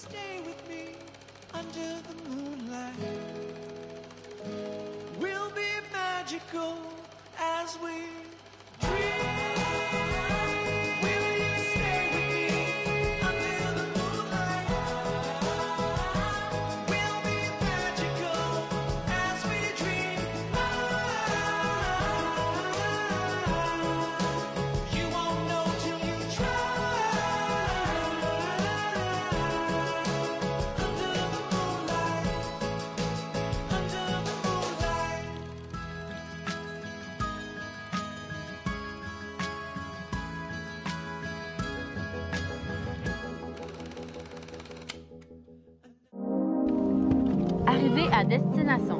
stay with me under the moonlight? We'll be magical as we dream. Will you stay with me under the moonlight? We'll be magical as we dream. You won't know till you try. Under the moonlight, under the moonlight. Arrivé à destination.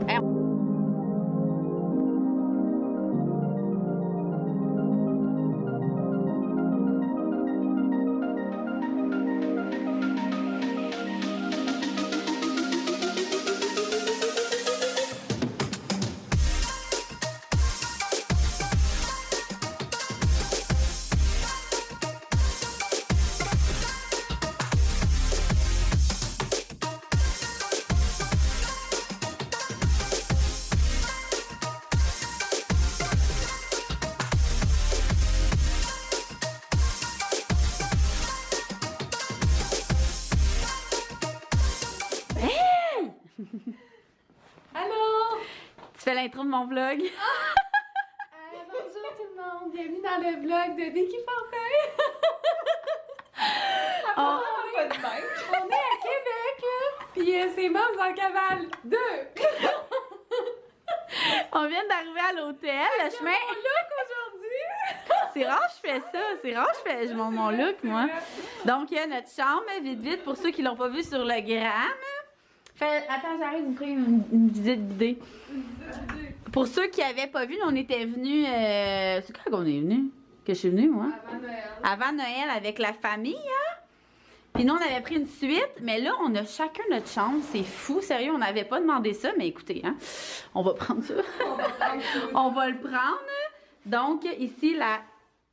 Allô! Tu fais l'intro de mon vlog. Bonjour tout le monde, bienvenue dans le vlog de Vicky Fortin. On- On est à Québec, là, puis c'est Moms en cavale 2. On vient d'arriver à l'hôtel. Le chemin. Mon look aujourd'hui. C'est rare que je fais ça. C'est rare que je montre mon look, moi. Donc, il y a notre chambre, vite, vite, pour ceux qui l'ont pas vu sur le gram. Attends, j'arrive, vous ferez une visite guidée. Pour ceux qui avaient pas vu, on était venus. C'est quand qu'on est venu? Que je suis venue, moi? Avant Noël. Avant Noël avec la famille, hein? Puis nous, on avait pris une suite, mais là, on a chacun notre chambre. C'est fou, sérieux, on n'avait pas demandé ça, mais écoutez, hein, on va prendre ça. On va le prendre. Donc, ici, la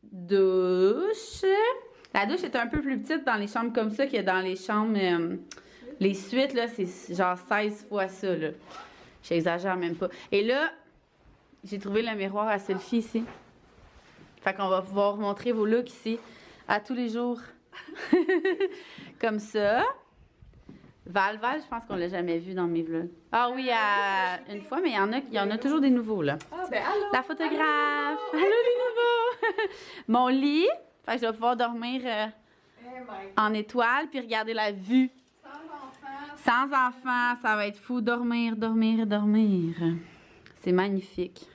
douche. La douche est un peu plus petite dans les chambres comme ça que dans les chambres... les suites, là, c'est genre 16 fois ça, là. J'exagère même pas. Et là, j'ai trouvé le miroir à selfie ici. Fait qu'on va pouvoir montrer vos looks ici à tous les jours. Comme ça. Val, je pense qu'on l'a jamais vu dans mes vlogs. Ah oui, une fois, mais il y en a toujours des nouveaux, là. Ah, ben allô! La photographe! Allô, les nouveaux! Mon lit. Fait que je vais pouvoir dormir en étoile puis regarder la vue. Sans enfants, ça va être fou. Dormir, dormir, dormir. C'est magnifique.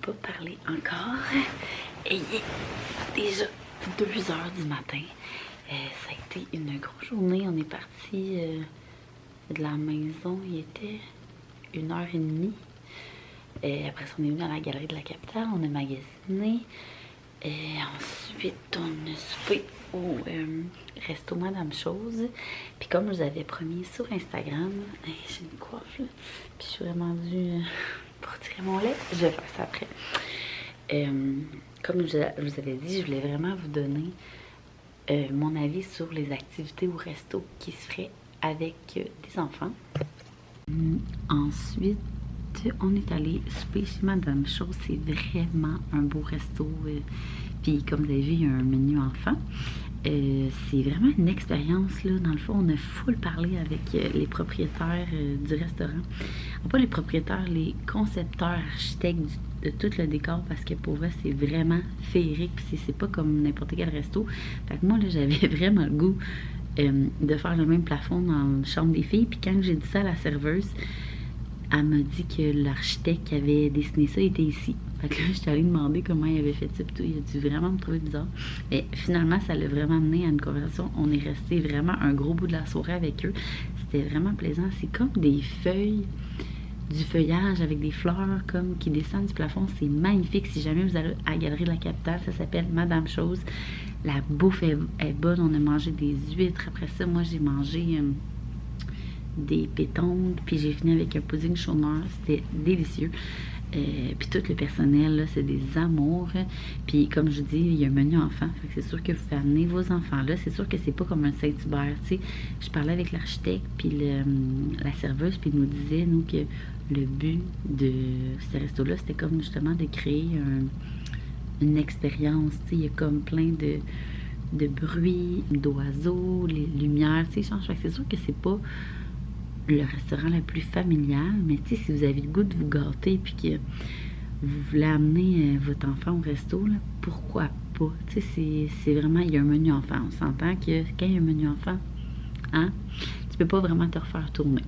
pas parlé encore. Et il est déjà 2 heures du matin. Ça a été une grosse journée. On est parti de la maison. Il était 1h30. Après ça, on est venu à la galerie de la capitale. On a magasiné. Ensuite, on a soupé au resto Madame Chose. Puis comme je vous avais promis sur Instagram, j'ai une coiffe là. Puis je suis vraiment due pour tirer mon lait. Je vais faire ça après. Comme je vous avais dit, je voulais vraiment vous donner mon avis sur les activités au resto qui se feraient avec des enfants. Ensuite, on est allé souper chez Madame Chose. C'est vraiment un beau resto. Puis comme vous avez vu, il y a un menu enfant. C'est vraiment une expérience, là. Dans le fond, on a full parlé avec les propriétaires du restaurant. Pas les propriétaires, les concepteurs, architectes de tout le décor, parce que pour vrai, c'est vraiment féerique. Puis c'est pas comme n'importe quel resto. Fait que moi, là, j'avais vraiment le goût de faire le même plafond dans la chambre des filles. Puis quand j'ai dit ça à la serveuse, elle m'a dit que l'architecte qui avait dessiné ça était ici. Fait que là, j'étais allée demander comment il avait fait ça, puis tout. Il a dû vraiment me trouver bizarre. Mais finalement, ça l'a vraiment amené à une conversation. On est resté vraiment un gros bout de la soirée avec eux. C'était vraiment plaisant. C'est comme des feuilles, du feuillage avec des fleurs comme qui descendent du plafond. C'est magnifique. Si jamais vous allez à la galerie de la capitale, ça s'appelle Madame Chose. La bouffe est bonne. On a mangé des huîtres. Après ça, moi, j'ai mangé des pétanques, puis j'ai fini avec un pudding chômeur. C'était délicieux. Puis tout le personnel, là, c'est des amours. Puis comme je vous dis, il y a un menu enfant. Fait que c'est sûr que vous pouvez amener vos enfants là. C'est sûr que c'est pas comme un Saint-Hubert, tu sais. Je parlais avec l'architecte, puis la serveuse, puis il nous disait, nous, que le but de ce resto-là, c'était comme justement de créer une expérience, tu sais. Il y a comme plein de bruits, d'oiseaux, les lumières, tu sais. Fait que c'est sûr que c'est pas le restaurant le plus familial, mais tu sais, si vous avez le goût de vous gâter puis que vous voulez amener votre enfant au resto, là, pourquoi pas? Tu sais, c'est vraiment, il y a un menu enfant. On s'entend que quand il y a un menu enfant, hein, tu peux pas vraiment te refaire tourner.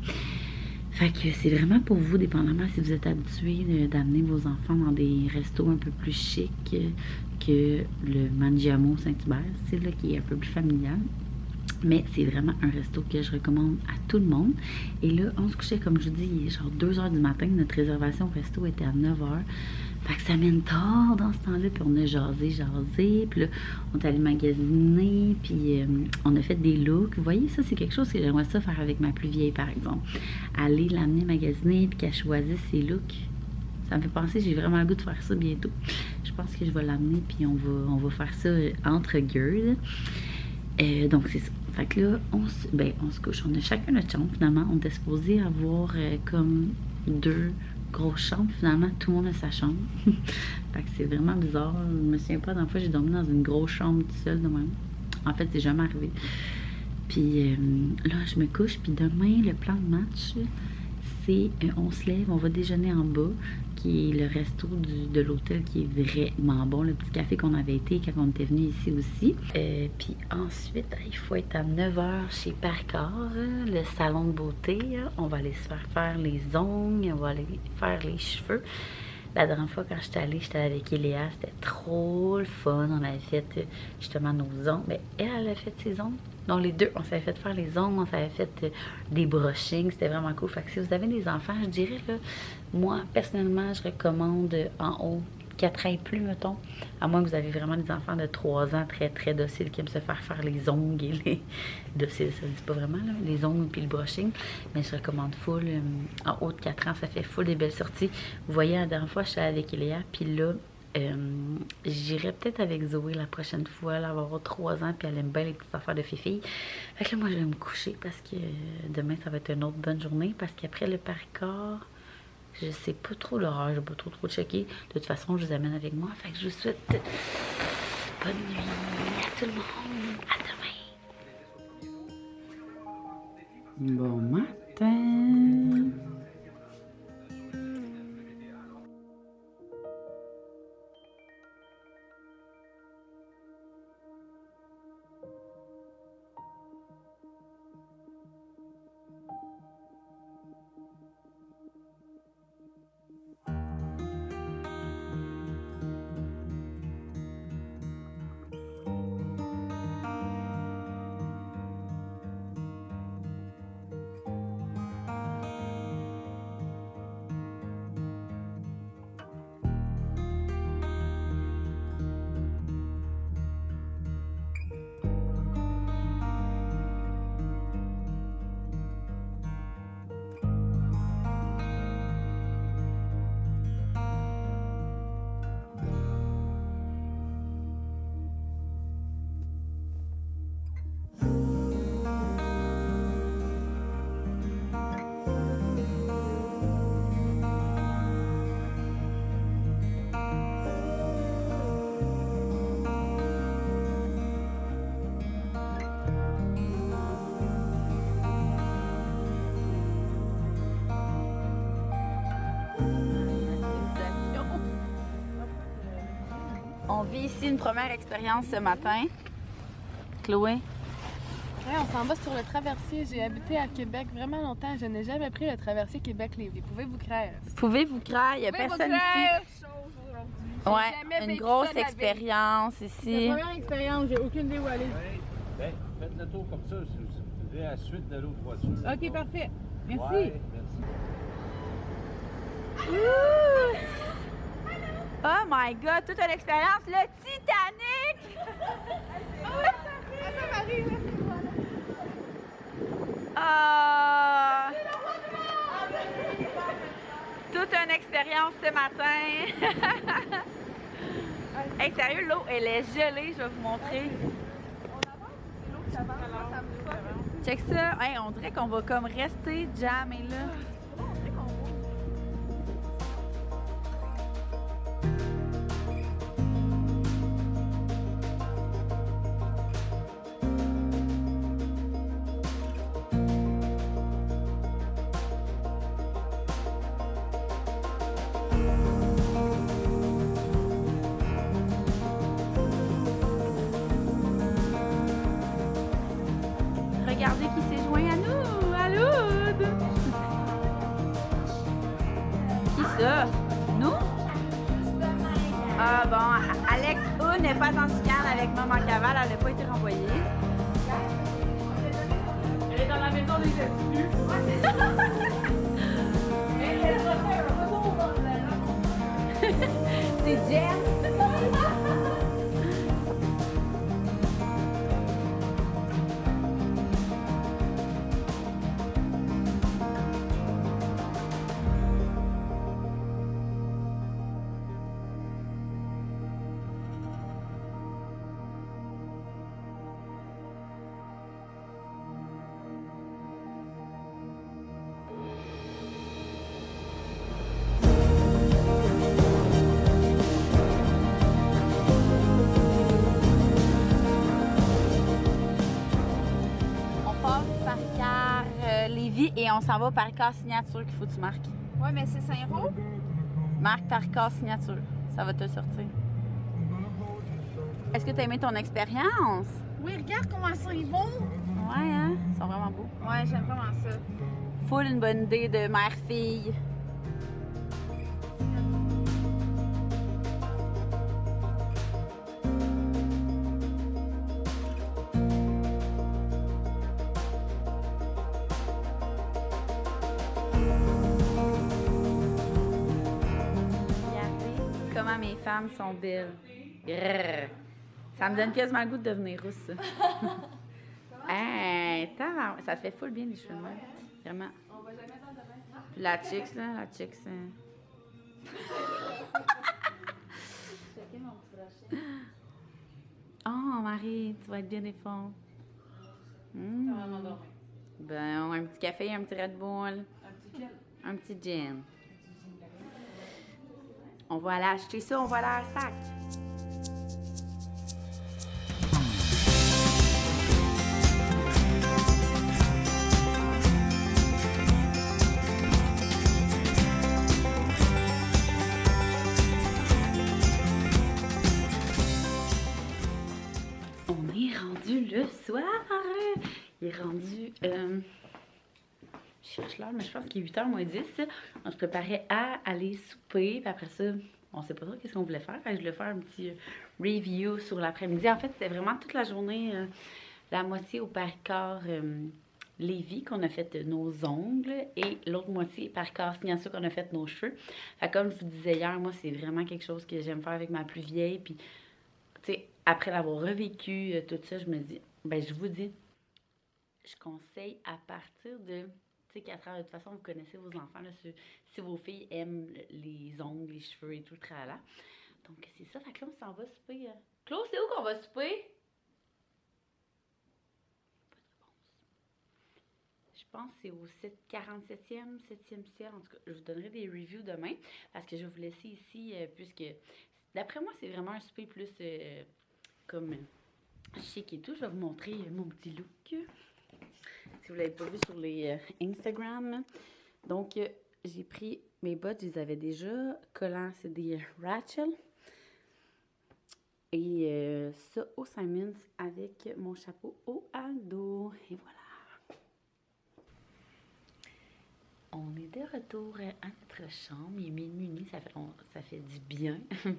Fait que c'est vraiment pour vous, dépendamment si vous êtes habitué d'amener vos enfants dans des restos un peu plus chics que le Mangiamo Saint-Hubert, c'est là qui est un peu plus familial. Mais c'est vraiment un resto que je recommande à tout le monde. Et là, on se couchait, comme je vous dis, il est genre 2 heures du matin. Notre réservation au resto était à 9 heures. Fait que ça mène tard dans ce temps-là. Puis on a jasé. Puis là, on est allé magasiner. Puis on a fait des looks. Vous voyez, ça, c'est quelque chose que j'aimerais ça faire avec ma plus vieille, par exemple. Aller l'amener magasiner puis qu'elle choisisse ses looks. Ça me fait penser, j'ai vraiment le goût de faire ça bientôt. Je pense que je vais l'amener puis on va faire ça entre gueules. Donc c'est ça. Fait que là, on se couche. On a chacun notre chambre, finalement. On était supposé avoir comme 2 grosses chambres. Finalement, tout le monde a sa chambre. Fait que c'est vraiment bizarre. Je me souviens pas, d'une fois, j'ai dormi dans une grosse chambre toute seule de même. En fait, c'est jamais arrivé. Puis là, je me couche. Puis demain, le plan de match, c'est on se lève, on va déjeuner en bas, qui est le resto de l'hôtel qui est vraiment bon, le petit café qu'on avait été quand on était venu ici aussi. Puis ensuite, il faut être à 9 h chez Parcor, le salon de beauté. On va aller se faire les ongles, on va aller faire les cheveux. La dernière fois, quand j'étais allée avec Eléa, c'était trop le fun. On avait fait justement nos ongles. Mais elle a fait ses ongles. Donc, les deux, on s'avait fait faire les ongles, on s'avait fait des brushings. C'était vraiment cool. Fait que si vous avez des enfants, je dirais, là, moi, personnellement, je recommande en haut 4 ans et plus, mettons. À moins que vous avez vraiment des enfants de 3 ans très, très dociles qui aiment se faire les ongles et les... Dociles, ça ne dit pas vraiment, là, les ongles puis le brushing. Mais je recommande full. En haut de 4 ans, ça fait full des belles sorties. Vous voyez, la dernière fois, je suis allée avec Eléa, puis là, j'irai peut-être avec Zoé la prochaine fois. Elle va avoir 3 ans, puis elle aime bien les petites affaires de fifi. Fait que là, moi, je vais me coucher parce que demain, ça va être une autre bonne journée. Parce qu'après le Parcor, je sais pas trop l'horaire, je vais pas trop checker. De toute façon, je vous amène avec moi. Fait que je vous souhaite bonne nuit à tout le monde. À demain. Bon matin. On vit ici une première expérience ce matin. Chloé? Ouais, on s'en va sur le traversier. J'ai habité à Québec vraiment longtemps. Je n'ai jamais pris le traversier Québec-Lévis. Pouvez-vous croire? Pouvez-vous croire? Il n'y a personne ici. Ouais, une grosse expérience C'est ici. la première expérience. J'ai aucune idée où aller. Oui. Ben, faites le tour comme ça, si vous voulez, à la suite de l'autre voiture. Ok, parfait. Merci. Ouais, merci. Ouh! Oh my god, toute une expérience, le Titanic! Ah! Toute une expérience ce matin. Hey, sérieux, l'eau, elle est gelée, je vais vous montrer. Check ça. Hey, on dirait qu'on va comme rester jamais là. Regardez qui s'est joint à nous, à l'Aude. Qui ça? Nous? Ah bon, Alex O n'est pas en chicane avec Maman Cavale, elle n'a pas été renvoyée. Elle est dans la maison des exclus. C'est Jen. On passe par Car Lévis et on s'en va par Car Signature qu'il faut que tu marques. Ouais, mais c'est Saint-Roch. Marque par Car Signature, ça va te sortir. Est-ce que tu as aimé ton expérience? Oui, regarde comment ça ils vont. Ouais, hein? Ils sont vraiment beaux. Ouais, j'aime vraiment ça. Full une bonne idée de mère-fille. Regardez comment mes femmes sont belles. Grrr. Ça me donne quasiment le goût de devenir rousse. Hey, ça te fait full bien les cheveux de même. Vraiment. Puis la chicks, là, la chicks. Oh, Marie, tu vas être bien défendue. Ben, un petit café, un petit Red Bull. Un petit gin. On va aller acheter ça, on va aller à la sac. On est rendu le soir. Il est rendu. Je cherche l'heure, mais je pense qu'il est 8h moins 10. On se préparait à aller souper. Puis après ça, on sait pas trop qu'est-ce qu'on voulait faire. Fait que je voulais faire un petit review sur l'après-midi. En fait, c'était vraiment toute la journée, la moitié au Parc-Corps Lévis qu'on a fait nos ongles et l'autre moitié Parc-Corps Signature qu'on a fait nos cheveux. Fait que comme je vous disais hier, moi, c'est vraiment quelque chose que j'aime faire avec ma plus vieille. Puis, tu sais, après l'avoir revécu, tout ça, je me dis, ben je vous dis, je conseille à partir de, tu sais, 4 ans, de toute façon, vous connaissez vos enfants, là, si vos filles aiment les ongles, les cheveux et tout le tralala. Donc, c'est ça, fait que là, on s'en va souper. Claude, c'est où qu'on va souper? Pas de réponse. Je pense que c'est au 47e, 7e ciel. En tout cas, je vous donnerai des reviews demain parce que je vais vous laisser ici, puisque d'après moi, c'est vraiment un souper plus comme chic et tout. Je vais vous montrer mon petit look. Si vous ne l'avez pas vu sur les Instagram. Donc, j'ai pris mes bottes, je les avais déjà collants. C'est des Rachel. Et ça au Simons avec mon chapeau au Aldo. Et voilà. On est de retour à notre chambre. Il est minuit, ça fait du bien de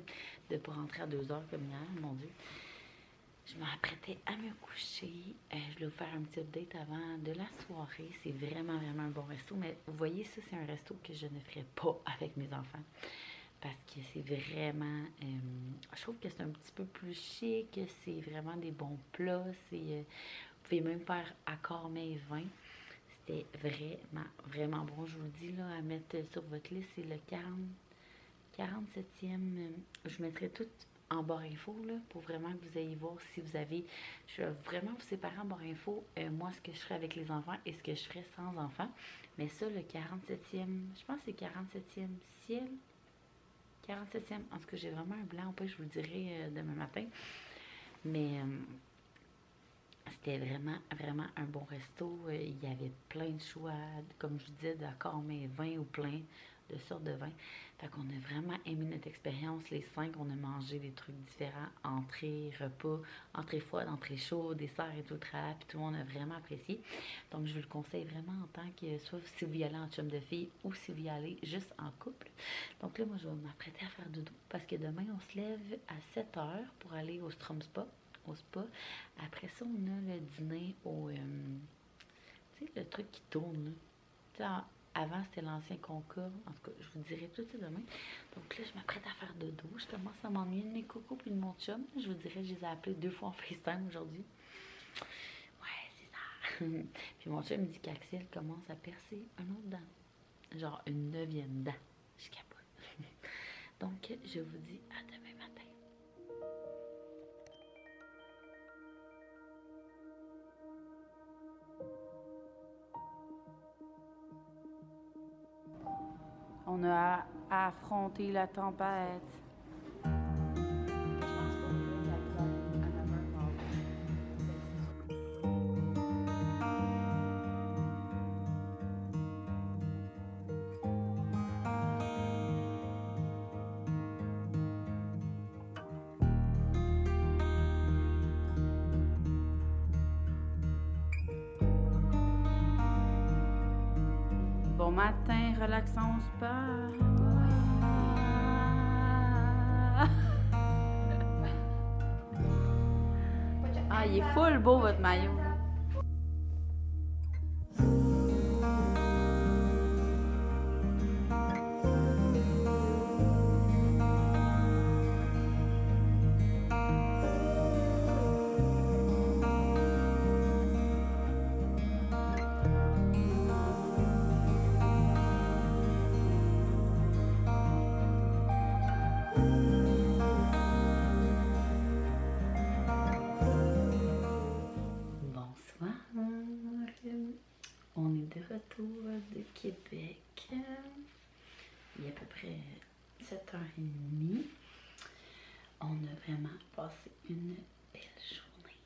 ne pas rentrer à 2 heures comme hier, mon Dieu. Je m'apprêtais à me coucher. Je voulais vous faire un petit update avant de la soirée. C'est vraiment un bon resto. Mais vous voyez, ça, c'est un resto que je ne ferais pas avec mes enfants. Parce que c'est vraiment... je trouve que c'est un petit peu plus chic. C'est vraiment des bons plats. Vous pouvez même faire accord mais vin. C'était vraiment bon. Je vous le dis, là, à mettre sur votre liste, c'est le 47e. Je mettrai tout en barre info, là, pour vraiment que vous ayez voir si vous avez... Je vais vraiment vous séparer en barre info, moi, ce que je ferais avec les enfants et ce que je ferais sans enfants. Mais ça, le 47e, je pense que c'est 47e ciel. 47e, en tout cas, j'ai vraiment un blanc, je vous le dirai demain matin. Mais c'était vraiment un bon resto. Il y avait plein de choix, comme je vous disais, d'accord, mais vin ou plein de sortes de vins. Fait qu'on a vraiment aimé notre expérience. Les 5, on a mangé des trucs différents. Entrée, repas, entrée froide, entrée chaude, dessert et tout le tralala. Puis tout le monde a vraiment apprécié. Donc, je vous le conseille vraiment en tant que, soit si vous y allez en chum de fille ou si vous y allez juste en couple. Donc là, moi, je vais m'apprêter à faire dodo parce que demain, on se lève à 7 heures pour aller au Strom Spa. Après ça, on a le dîner au... tu sais, le truc qui tourne, là. Tu sais, avant, c'était l'ancien Concorde. En tout cas, je vous dirai tout ça demain. Donc là, je m'apprête à faire dodo. Je commence à m'ennuyer de mes cocos puis de mon chum. Je vous dirai, je les ai appelés 2 fois en FaceTime aujourd'hui. Ouais, c'est ça. Puis mon chum me dit qu'Axel commence à percer un autre dent. Genre une 9e dent. Je capote. Donc, je vous dis à demain matin. On a affronté la tempête. Bon matin, relaxons, spa. Ah, il est full beau votre maillot. On est de retour de Québec. Il est à peu près 7h30. On a vraiment passé une belle journée.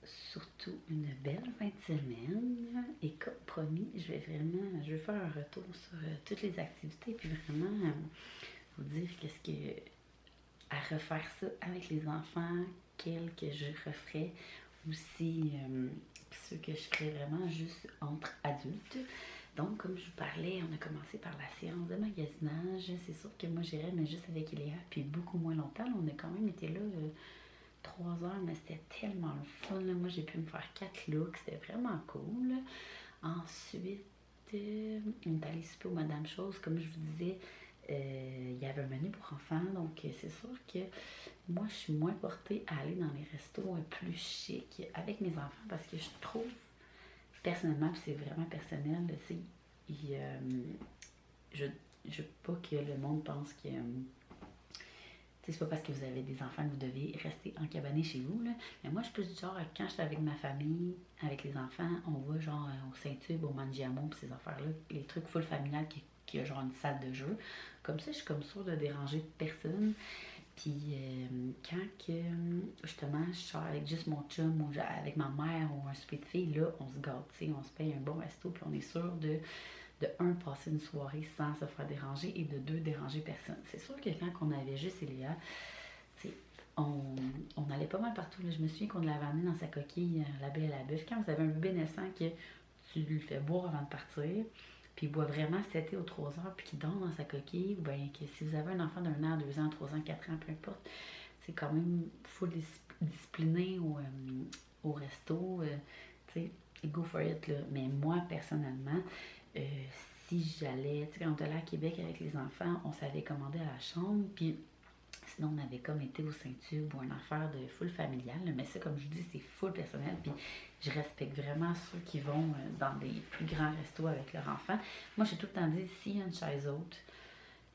Surtout une belle fin de semaine. Et comme promis, je vais faire un retour sur toutes les activités puis vraiment vous dire qu'est-ce que à refaire ça avec les enfants, quels que je referais aussi, ceux que je ferais vraiment juste entre adultes. Donc, comme je vous parlais, on a commencé par la séance de magasinage. C'est sûr que moi, j'irais, mais juste avec Eléa, puis beaucoup moins longtemps. Là, on a quand même été là 3 heures, mais c'était tellement le fun. Là. Moi, j'ai pu me faire 4 looks. C'était vraiment cool. Ensuite, on est allé souper au Madame Chose. Comme je vous disais, il y avait un menu pour enfants. Donc, c'est sûr que moi, je suis moins portée à aller dans les restos plus chics avec mes enfants parce que je trouve, personnellement, puis c'est vraiment personnel, tu sais, je veux pas que le monde pense que... c'est pas parce que vous avez des enfants que vous devez rester encabané chez vous, là. Mais moi, je suis plus du genre, quand je suis avec ma famille, avec les enfants, on va genre au Saint-Tube, au Mangiamo, pis ces affaires-là, les trucs full familial qui a genre une salle de jeu. Comme ça, je suis comme sûre de déranger personne. Puis quand que, justement, je sors avec juste mon chum ou avec ma mère ou un souper de filles, là, on se gâte, tu sais, on se paye un bon resto, puis on est sûr de un, passer une soirée sans se faire déranger et de 2, déranger personne. C'est sûr que quand on avait juste Eléa, tu sais, on allait pas mal partout. Là. Je me souviens qu'on l'avait amené dans sa coquille, la Belle et la Bœuf. Quand vous avez un bébé naissant que tu lui fais boire avant de partir, puis il boit vraiment 7 aux 3 heures, puis qu'il dort dans sa coquille, ou bien que si vous avez un enfant d'1 an, 2 ans, 3 ans, 4 ans, peu importe, c'est quand même full discipliné au resto, tu sais, go for it, là. Mais moi, personnellement, euh, si j'allais, tu sais, quand on était allé à Québec avec les enfants, on s'avait commandé à la chambre, puis sinon, on avait comme été au Saint-Tube ou une affaire de full familiale, là. Mais ça, comme je dis, c'est full personnel, puis je respecte vraiment ceux qui vont dans des plus grands restos avec leurs enfants. Moi, j'ai tout le temps dit, s'il y a une chaise haute,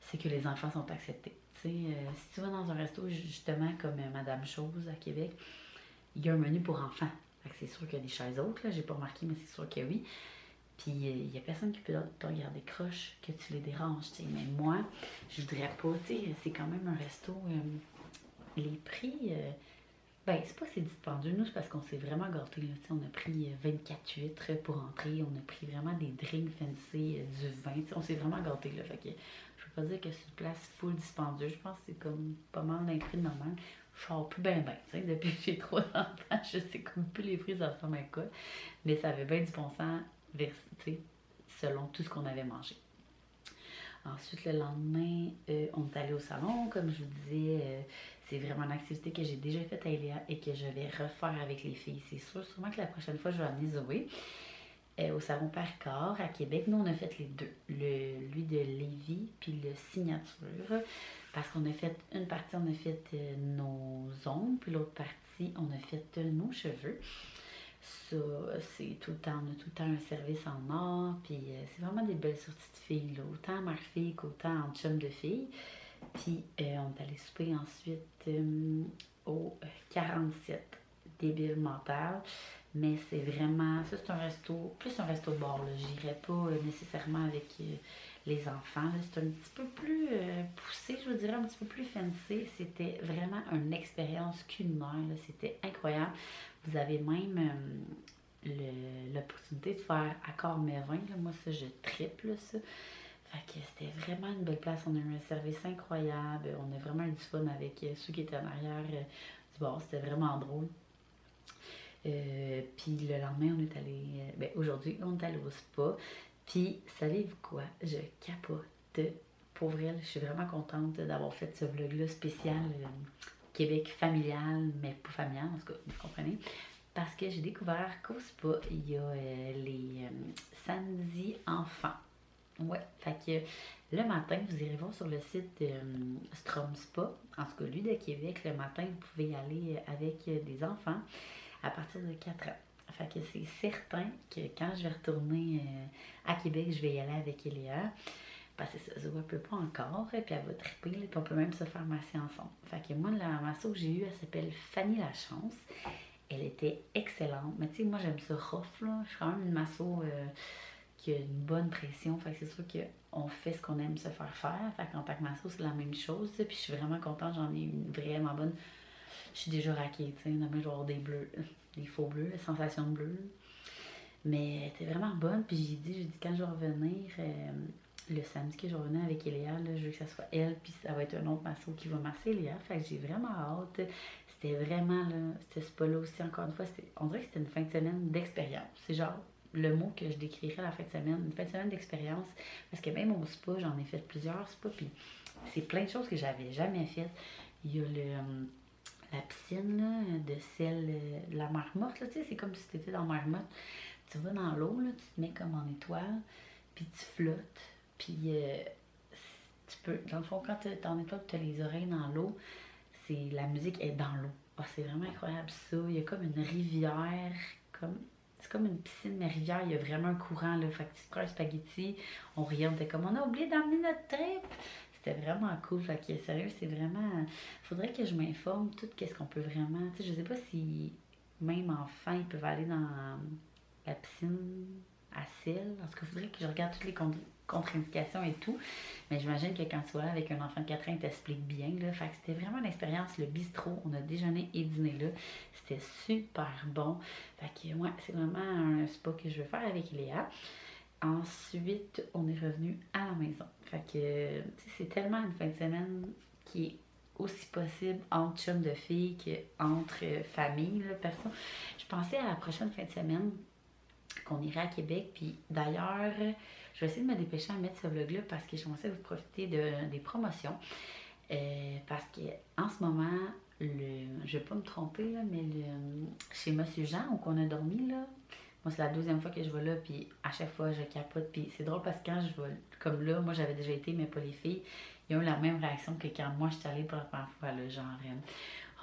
c'est que les enfants sont acceptés. Tu sais, si tu vas dans un resto, justement, comme Madame Chose à Québec, il y a un menu pour enfants. Fait que c'est sûr qu'il y a des chaises hautes, là, j'ai pas remarqué, mais c'est sûr que oui. Puis il y a personne qui peut te regarder croche, que tu les déranges, tu sais. Mais moi, je voudrais pas, tu sais, c'est quand même un resto. Les prix, ben, c'est pas que c'est dispendieux. Nous, c'est parce qu'on s'est vraiment gâtés, là. Tu sais, on a pris 24 huîtres pour entrer, on a pris vraiment des drinks fancy, du vin, tu sais, on s'est vraiment gâtés, là. Fait que je peux pas dire que c'est une place full dispendieuse. Je pense que c'est comme pas mal d'un prix normal. Je sors plus ben, tu sais, depuis que j'ai 3 enfants, je sais comme plus les prix, ça ressemble à quoi. Mais ça avait bien du bon sens, tu sais, selon tout ce qu'on avait mangé. Ensuite, le lendemain, on est allé au salon. Comme je vous disais, c'est vraiment une activité que j'ai déjà faite à Eléa et que je vais refaire avec les filles. C'est sûr, sûrement que la prochaine fois, je vais amener Zoé au salon Père-Corps à Québec. Nous, on a fait les deux. Lui de Lévis, puis le signature. Parce qu'on a fait une partie, on a fait nos ongles, puis l'autre partie, on a fait nos cheveux. Ça, c'est tout le temps, on a tout le temps un service en or, puis c'est vraiment des belles sorties de filles, là, autant mère-fille qu'autant en chum de filles. Puis on est allé souper ensuite au 47 débile mental, mais c'est vraiment, ça c'est un resto, plus un resto de bar, là, j'irais pas nécessairement avec les enfants, là. C'est un petit peu plus poussé, je vous dirais, un petit peu plus fancy. C'était vraiment une expérience culinaire, là. C'était incroyable. Vous avez même l'opportunité de faire accord mes vins, là. Moi, ça, je triple ça. Fait que c'était vraiment une belle place. On a eu un service incroyable. On a vraiment eu du fun avec ceux qui étaient en arrière du bar. C'était vraiment drôle. Puis le lendemain, on est allé. Ben, aujourd'hui, on est allé au spa. Puis, savez-vous quoi? Je capote. Pour vrai, je suis vraiment contente d'avoir fait ce vlog-là spécial Québec familial, mais pas familial, en tout cas, vous comprenez. Parce que j'ai découvert qu'au spa, il y a les samedis enfants. Ouais, fait que le matin, vous irez voir sur le site Strom Spa. En tout cas, lui de Québec, le matin, vous pouvez y aller avec des enfants à partir de 4 ans. Fait que c'est certain que quand je vais retourner à Québec, je vais y aller avec Eléa. Parce que ça, Zoé ne peut pas encore, puis elle va triper, puis on peut même se faire masser ensemble. Fait que moi, la masso que j'ai eue, elle s'appelle Fanny Lachance. Elle était excellente. Mais tu sais, moi, j'aime ça rough, là. Je suis quand même une masso qui a une bonne pression. Fait que c'est sûr qu'on fait ce qu'on aime se faire faire. Fait qu'en tant que masso, c'est la même chose. Puis je suis vraiment contente, j'en ai une vraiment bonne. Je suis déjà raquée, tu sais. Demain, je vais avoir des bleus, des faux bleus, la sensation de bleu. Mais elle était vraiment bonne. Puis j'ai dit quand je vais revenir, le samedi que je vais revenir avec Eléa, là, je veux que ça soit elle, puis ça va être un autre masso qui va masser Eléa. Fait que j'ai vraiment hâte. C'était vraiment, là, c'était spa-là aussi, encore une fois, on dirait que c'était une fin de semaine d'expérience. C'est genre le mot que je décrirais la fin de semaine, une fin de semaine d'expérience. Parce que même au spa, j'en ai fait plusieurs spas, puis c'est plein de choses que j'avais jamais faites. Il y a la piscine là, de celle, la mer morte, là, tu sais, c'est comme si tu étais dans la mer morte. Tu vas dans l'eau, là, tu te mets comme en étoile, puis tu flottes, puis tu peux, dans le fond, quand tu es en étoile, tu as les oreilles dans l'eau, la musique est dans l'eau. Oh, c'est vraiment incroyable ça. Il y a comme une rivière, c'est comme une piscine, mais rivière, il y a vraiment un courant, là. Fait que tu te prends un spaghetti, on riait, on était comme, on a oublié d'emmener notre trip. C'était vraiment cool. Fait que sérieux, c'est vraiment. Faudrait que je m'informe tout qu'est-ce qu'on peut vraiment. Tu sais, je sais pas si même enfants, ils peuvent aller dans la piscine à sel. En tout cas, il faudrait que je regarde toutes les contre-indications et tout. Mais j'imagine que quand tu vas là avec un enfant de 4 ans, il t'explique bien. Là. Fait que c'était vraiment une expérience, le bistrot. On a déjeuné et dîné là. C'était super bon. Fait que ouais, c'est vraiment un spa que je veux faire avec Léa. Ensuite, on est revenu à la maison. Fait que, tu sais, c'est tellement une fin de semaine qui est aussi possible entre chums de filles qu'entre familles, là, perso. Je pensais à la prochaine fin de semaine qu'on irait à Québec, puis d'ailleurs, je vais essayer de me dépêcher à mettre ce vlog-là parce que je pensais vous profiter des promotions. Parce que en ce moment, je vais pas me tromper, là, mais chez Monsieur Jean, où on a dormi, là, moi, c'est la 12e fois que je vais là, puis à chaque fois, je capote. Puis c'est drôle parce que quand je vais, comme là, moi, j'avais déjà été, mais pas les filles, ils ont eu la même réaction que quand moi, je suis allée pour la première fois, là, genre,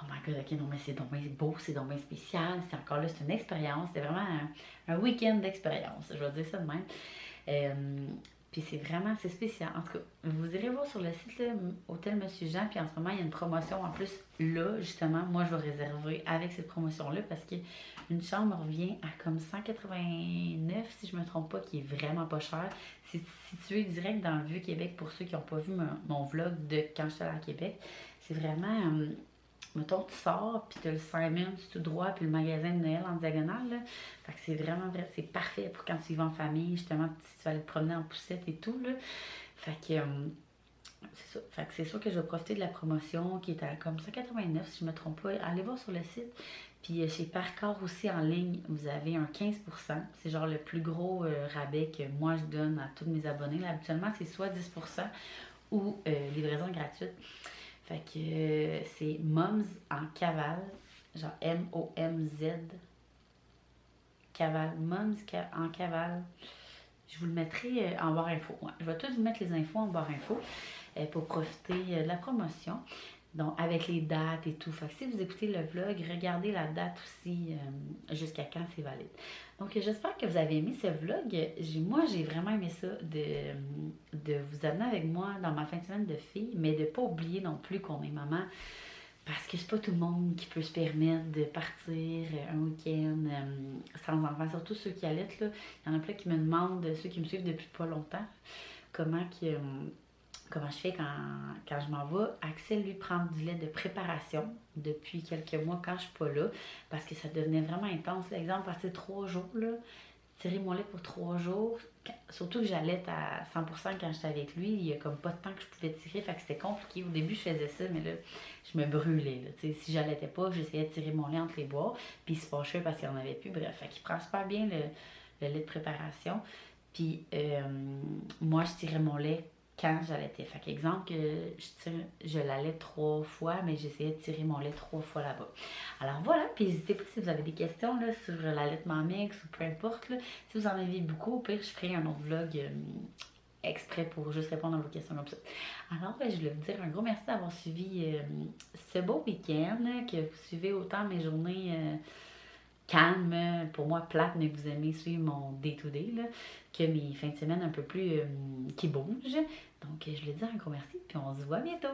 oh my god, ok, non, mais c'est donc bien beau, c'est donc bien spécial, c'est encore là, c'est une expérience, c'était vraiment un week-end d'expérience, je vais dire ça de même. Puis c'est spécial. En tout cas, vous irez voir sur le site, là, Hôtel Monsieur Jean, puis en ce moment, il y a une promotion en plus. Là, justement, moi, je vais réserver avec cette promotion-là parce qu'une chambre revient à comme 189, si je me trompe pas, qui est vraiment pas cher. C'est situé direct dans le Vieux-Québec pour ceux qui n'ont pas vu mon vlog de quand j'étais allée à Québec. C'est vraiment... mettons, tu sors, puis tu as le Simon tout droit, puis le magasin de Noël en diagonale, là. Fait que c'est vraiment vrai, c'est parfait pour quand tu y vas en famille, justement, si tu vas aller te promener en poussette et tout, là. Fait que, c'est ça. Fait que c'est sûr que je vais profiter de la promotion qui est à comme 189, si je me trompe pas. Allez voir sur le site. Puis chez Parcor aussi en ligne, vous avez un 15%. C'est genre le plus gros rabais que moi je donne à tous mes abonnés. Là, habituellement, c'est soit 10% ou livraison gratuite. Fait que c'est Moms en cavale, genre M-O-M-Z, cavale, Moms en cavale. Je vous le mettrai en barre info. Ouais, je vais tous vous mettre les infos en barre info pour profiter de la promotion. Donc, avec les dates et tout. Fait que si vous écoutez le vlog, regardez la date aussi jusqu'à quand c'est valide. Donc, j'espère que vous avez aimé ce vlog. Moi, j'ai vraiment aimé ça de vous amener avec moi dans ma fin de semaine de filles, mais de ne pas oublier non plus qu'on est maman. Parce que c'est pas tout le monde qui peut se permettre de partir un week-end sans enfants. Surtout ceux qui allaitent, là. Il y en a plein qui me demandent, ceux qui me suivent depuis pas longtemps, comment je fais quand je m'en vais. Axel, lui, prend du lait de préparation depuis quelques mois quand je suis pas là, parce que ça devenait vraiment intense. L'exemple, à partir de 3 jours, là, tirer mon lait pour 3 jours, surtout que j'allais à 100% quand j'étais avec lui, il y a comme pas de temps que je pouvais tirer, fait que c'était compliqué. Au début, je faisais ça, mais là, je me brûlais. Là. Si j'allaitais pas, j'essayais de tirer mon lait entre les bois, puis il se fâchait parce qu'il n'y en avait plus. Bref, fait qu'il prend super bien le lait de préparation. Puis moi, je tirais mon lait quand j'allaitais. Fait qu'exemple, que je l'allais 3 fois, mais j'essayais de tirer mon lait 3 fois là-bas. Alors voilà, puis n'hésitez pas si vous avez des questions là, sur l'allaitement mix ou peu importe. Là, si vous en avez beaucoup, au pire, je ferai un autre vlog exprès pour juste répondre à vos questions comme ça. Alors, je voulais vous dire un gros merci d'avoir suivi ce beau week-end, que vous suivez autant mes journées calmes, pour moi plates, mais que vous aimez suivre mon day-to-day, là, que mes fins de semaine un peu plus qui bougent. Donc, je voulais dire un gros merci, puis on se voit bientôt.